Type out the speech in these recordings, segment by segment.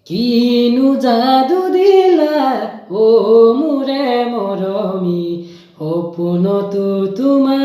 কিনো যাদু দিলা ও মোৰে মৰমী, সপোনতো তোমাক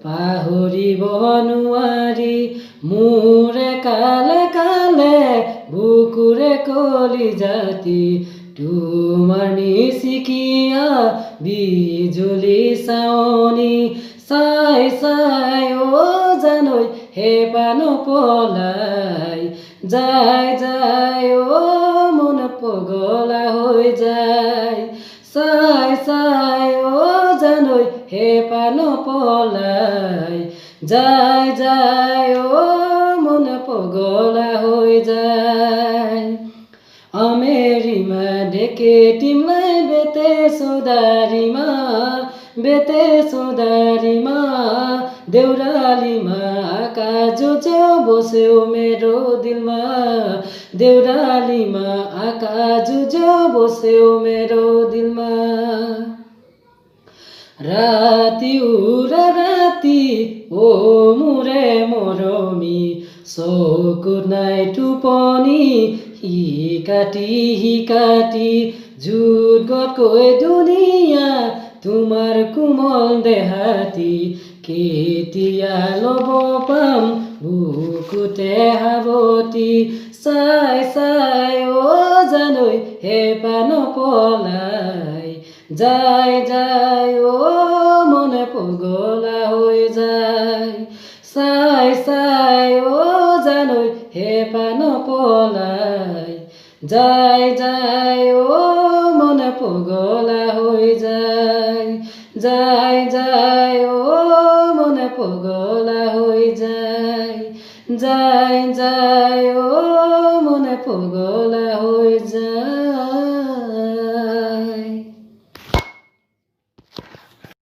পাহৰিব নোৱাৰি। মোৰে কালে কালে বুকুৰে কলিজাতি, তোমাৰ নিচিকিয়া বিজুলী চাৱনি চাই চাই অ জানৈ হেপা নপলাই যায় যায় অ মন পগলা হৈ যায়। চাই চাই অ জানৈ হেপা নপলাই যায় যায় অ মন পগলা হৈ যায়। अमेरीमा ढेके तिमलाई बेते सौदारीमा, बेते सौदारीमा देउरालीमा आकाजो च्याउ बस्यो मेरो दिलमा, देउरालीमा आकाजो च्याउ बस्यो मेरो दिलमा। राति उरा राति ओ मोरे मरमी, चकुत नाइ टुपनी हिकाटी झुट गटकै दुनिया তোমাৰ কোমল দেহাতি। কেতিয়া ল'ব পাম বুকুতে হাবতি, চাই চাই অ জানৈ হেপা নপলাই যায় যায় অ মনে পগলা হৈ যায়। চাই চাই অ জানৈ হেপা নপলাই যায় যায় অ মনে পগলা হৈ যায়। যায় যায় অ মনে পগলা হৈ যায়। যায় যায় অ মনে পগলা হৈ যায়।